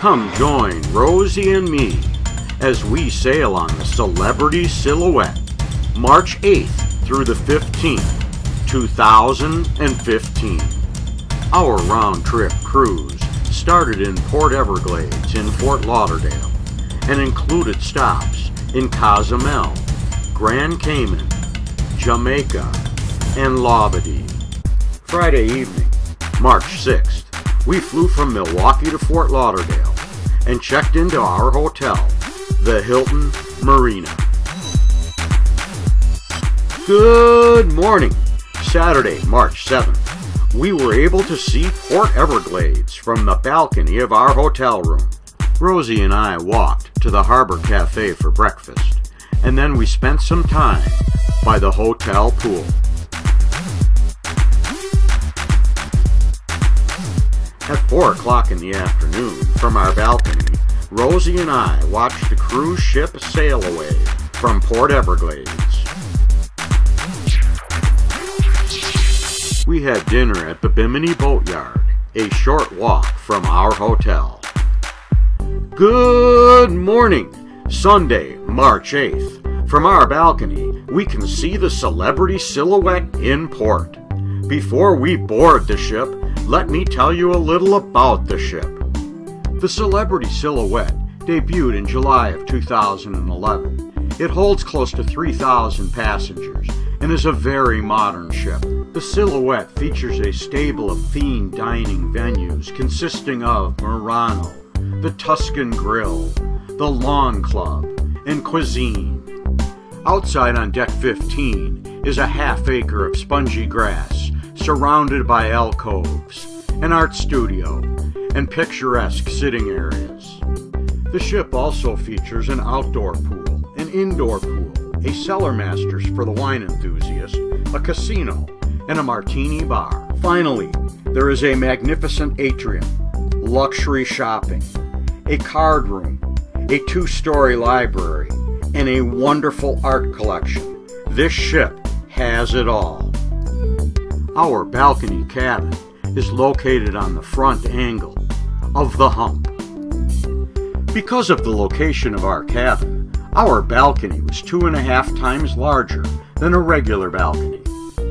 Come join Rosie and me as we sail on the Celebrity Silhouette, March 8th through the 15th, 2015. Our round-trip cruise started in Port Everglades in Fort Lauderdale and included stops in Cozumel, Grand Cayman, Jamaica, and Labadee. Friday evening, March 6th, we flew from Milwaukee to Fort Lauderdale and checked into our hotel, the Hilton Marina. Good morning! Saturday, March 7th, we were able to see Port Everglades from the balcony of our hotel room. Rosie and I walked to the Harbor Cafe for breakfast, and then we spent some time by the hotel pool. At 4 o'clock in the afternoon, from our balcony, Rosie and I watched the cruise ship sail away from Port Everglades. We had dinner at the Bimini Boatyard, a short walk from our hotel. Good morning! Sunday, March 8th. From our balcony, we can see the Celebrity Silhouette in port. Before we board the ship, let me tell you a little about the ship. The Celebrity Silhouette debuted in July of 2011. It holds close to 3,000 passengers and is a very modern ship. The Silhouette features a stable of themed dining venues consisting of Murano, the Tuscan Grill, the Lawn Club, and Cuisine. Outside on deck 15 is a half-acre of spongy grass surrounded by alcoves, an art studio, and picturesque sitting areas. The ship also features an outdoor pool, an indoor pool, a cellar masters for the wine enthusiast, a casino, and a martini bar. Finally, there is a magnificent atrium, luxury shopping, a card room, a 2-story library, and a wonderful art collection. This ship has it all. Our balcony cabin is located on the front angle of the hump. Because of the location of our cabin, our balcony was 2.5 times larger than a regular balcony.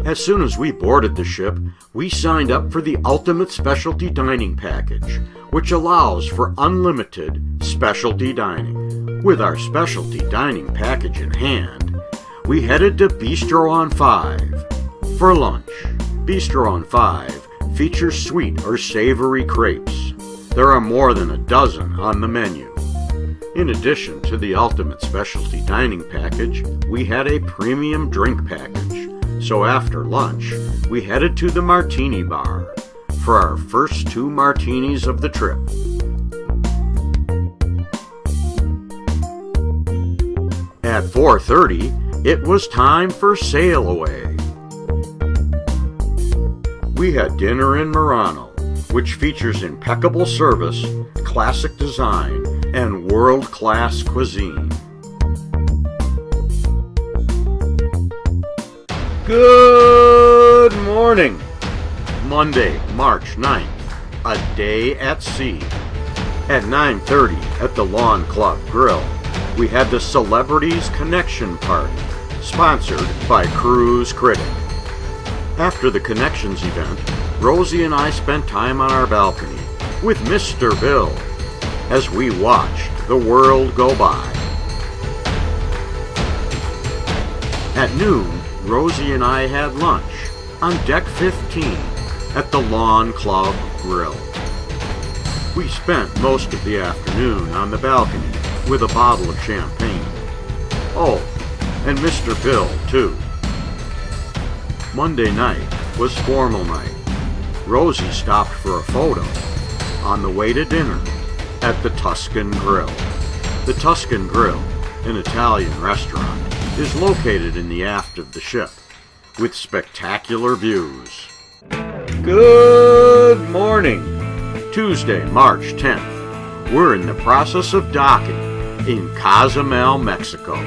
As soon as we boarded the ship, we signed up for the Ultimate Specialty Dining Package, which allows for unlimited specialty dining. With our specialty dining package in hand, we headed to Bistro on 5 for lunch. Bistro on 5 features sweet or savory crepes. There are more than a dozen on the menu. In addition to the Ultimate Specialty Dining Package, we had a premium drink package. So after lunch, we headed to the Martini Bar for our first 2 martinis of the trip. At 4:30, it was time for sail away. We had dinner in Murano, which features impeccable service, classic design, and world-class cuisine. Good morning! Monday, March 9th, a day at sea. At 9:30 at the Lawn Club Grill, we had the Celebrities Connection Party, sponsored by Cruise Critic. After the Connections event, Rosie and I spent time on our balcony with Mr. Bill as we watched the world go by. At noon, Rosie and I had lunch on deck 15 at the Lawn Club Grill. We spent most of the afternoon on the balcony with a bottle of champagne. Oh, and Mr. Bill, too. Monday night was formal night. Rosie stopped for a photo on the way to dinner at the Tuscan Grill. The Tuscan Grill, an Italian restaurant, is located in the aft of the ship with spectacular views. Good morning! Tuesday, March 10th. We're in the process of docking in Cozumel, Mexico.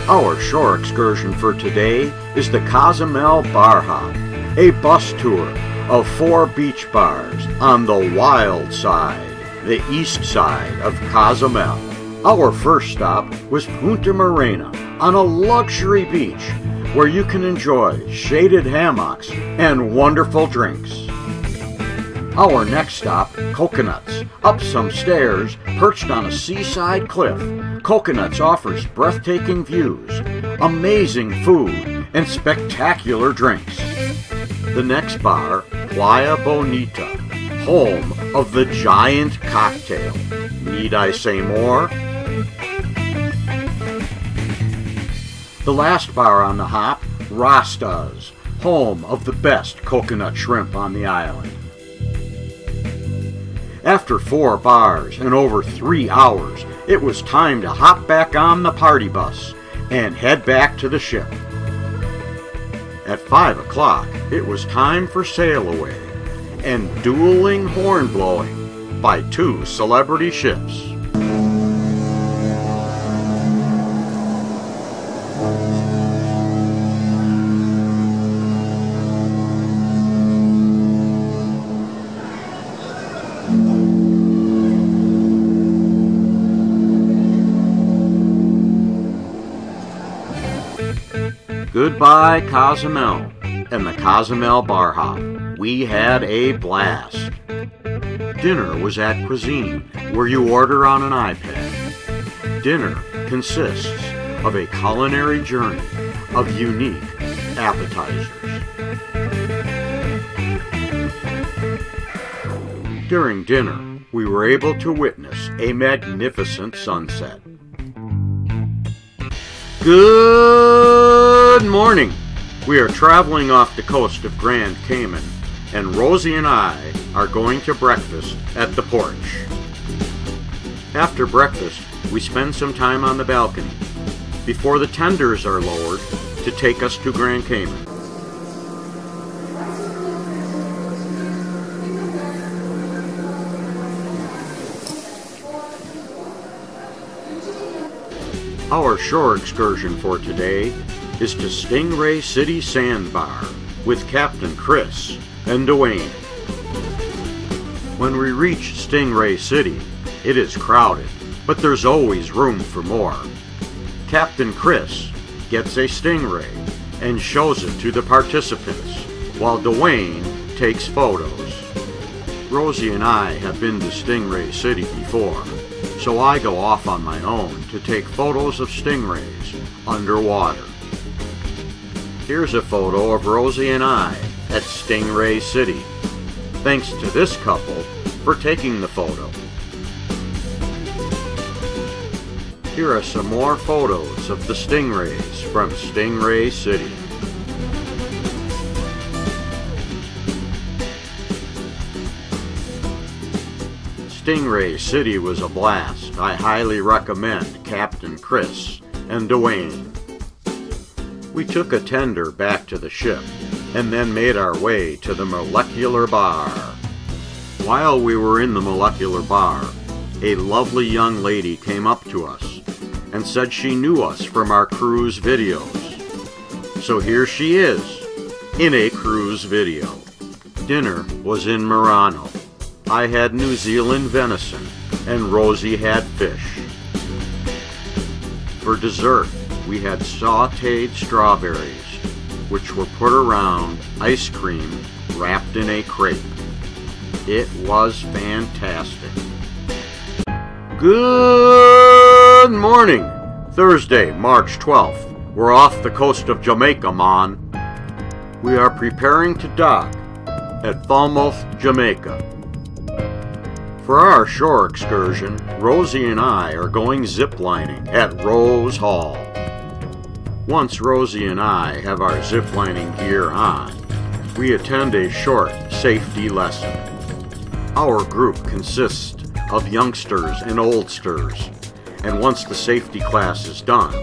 Our shore excursion for today is the Cozumel Bar Hop, a bus tour of 4 beach bars on the wild side, the east side of Cozumel. Our first stop was Punta Morena on a luxury beach where you can enjoy shaded hammocks and wonderful drinks. Our next stop, Coconuts, up some stairs, perched on a seaside cliff. Coconuts offers breathtaking views, amazing food, and spectacular drinks. The next bar, Playa Bonita, home of the giant cocktail. Need I say more? The last bar on the hop, Rasta's, home of the best coconut shrimp on the island. After 4 bars and over 3 hours, it was time to hop back on the party bus and head back to the ship. At 5 o'clock, it was time for sail away and dueling horn blowing by 2 celebrity ships. Goodbye, Cozumel and the Cozumel Bar Hop. We had a blast. Dinner was at Cuisine, where you order on an iPad. Dinner consists of a culinary journey of unique appetizers. During dinner, we were able to witness a magnificent sunset. Good morning! We are traveling off the coast of Grand Cayman, and Rosie and I are going to breakfast at the porch. After breakfast, we spend some time on the balcony before the tenders are lowered to take us to Grand Cayman. Our shore excursion for today is to Stingray City Sandbar with Captain Chris and Dwayne. When we reach Stingray City, it is crowded, but there's always room for more. Captain Chris gets a stingray and shows it to the participants, while Dwayne takes photos. Rosie and I have been to Stingray City before, so I go off on my own to take photos of stingrays underwater. Here's a photo of Rosie and I at Stingray City. Thanks to this couple for taking the photo. Here are some more photos of the stingrays from Stingray City. Stingray City was a blast. I highly recommend Captain Chris and Dwayne. We took a tender back to the ship and then made our way to the Molecular Bar. While we were in the Molecular Bar, a lovely young lady came up to us and said she knew us from our cruise videos. So here she is, in a cruise video. Dinner was in Murano. I had New Zealand venison, and Rosie had fish. For dessert, we had sautéed strawberries, which were put around ice cream wrapped in a crepe. It was fantastic. Good morning! Thursday, March 12th. We're off the coast of Jamaica, Mon. We are preparing to dock at Falmouth, Jamaica. For our shore excursion, Rosie and I are going ziplining at Rose Hall. Once Rosie and I have our ziplining gear on, we attend a short safety lesson. Our group consists of youngsters and oldsters, and once the safety class is done,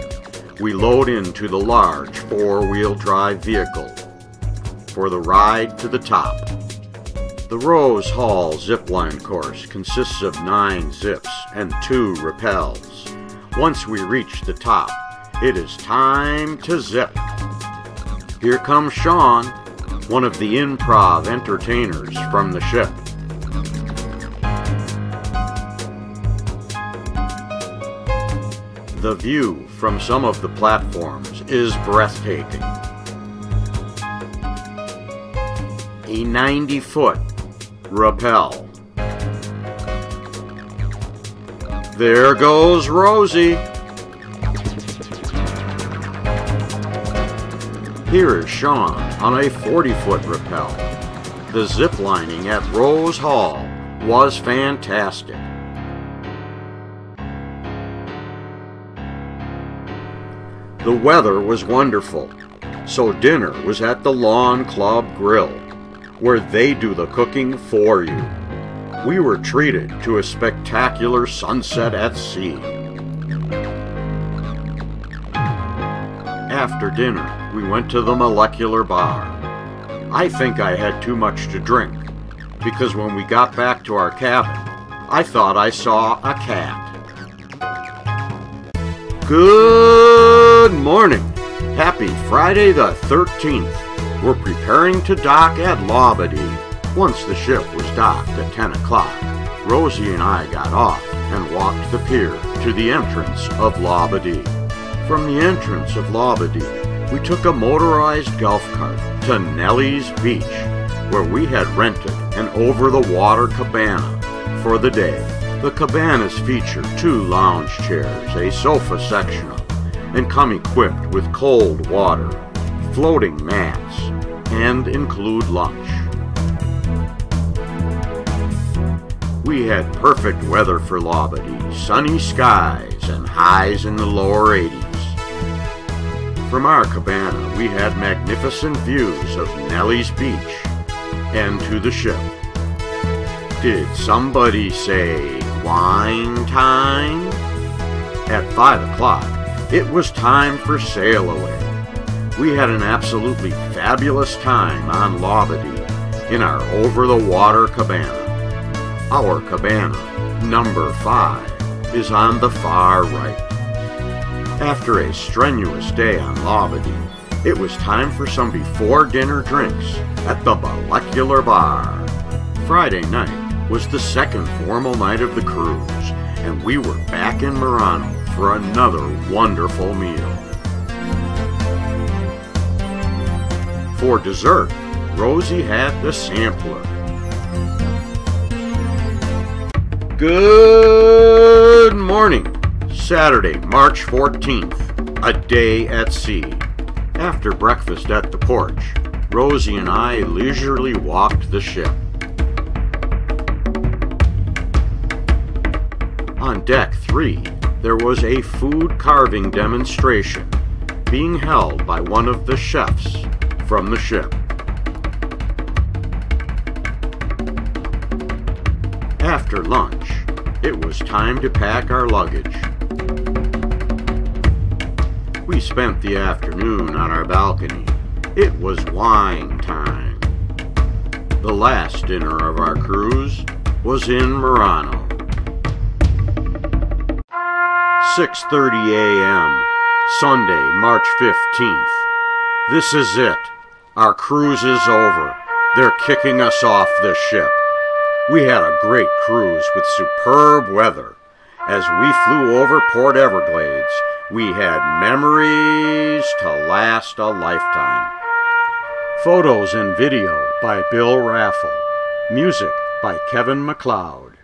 we load into the large four-wheel drive vehicle for the ride to the top. The Rose Hall zipline course consists of 9 zips and 2 rappels. Once we reach the top, it is time to zip. Here comes Sean. one of the improv entertainers from the ship. The view from some of the platforms is breathtaking. A 90-foot rappel. There goes Rosie. Here is Sean on a 40-foot rappel. The zip lining at Rose Hall was fantastic. The weather was wonderful, so dinner was at the Lawn Club Grill, where they do the cooking for you. We were treated to a spectacular sunset at sea. After dinner, we went to the Molecular Bar. I think I had too much to drink, because when we got back to our cabin, I thought I saw a cat. Good morning! Happy Friday the 13th. We're preparing to dock at Labadee. Once the ship was docked at 10 o'clock, Rosie and I got off and walked the pier to the entrance of Labadee. From the entrance of Labadee, we took a motorized golf cart to Nellie's Beach, where we had rented an over-the-water cabana for the day. The cabanas feature 2 lounge chairs, a sofa sectional, and come equipped with cold water, floating mats, and include lunch. We had perfect weather for Labadee, sunny skies and highs in the lower 80s. From our cabana, we had magnificent views of Nellie's Beach and to the ship. Did somebody say wine time? At 5 o'clock, it was time for sail away. We had an absolutely fabulous time on Labadee in our over-the-water cabana. Our cabana, number 5, is on the far right. After a strenuous day on Labadee, it was time for some before-dinner drinks at the Molecular Bar. Friday night was the second formal night of the cruise, and we were back in Murano for another wonderful meal. For dessert, Rosie had the sampler. Good morning! Saturday, March 14th, a day at sea. After breakfast at the porch, Rosie and I leisurely walked the ship. On deck 3, there was a food carving demonstration being held by one of the chefs from the ship. After lunch, it was time to pack our luggage. We spent the afternoon on our balcony. It was wine time. The last dinner of our cruise was in Murano. 6:30 a.m., Sunday, March 15th. This is it. Our cruise is over. They're kicking us off the ship. We had a great cruise with superb weather. As we flew over Port Everglades, we had memories to last a lifetime. Photos and video by Bill Raffel. Music by Kevin MacLeod.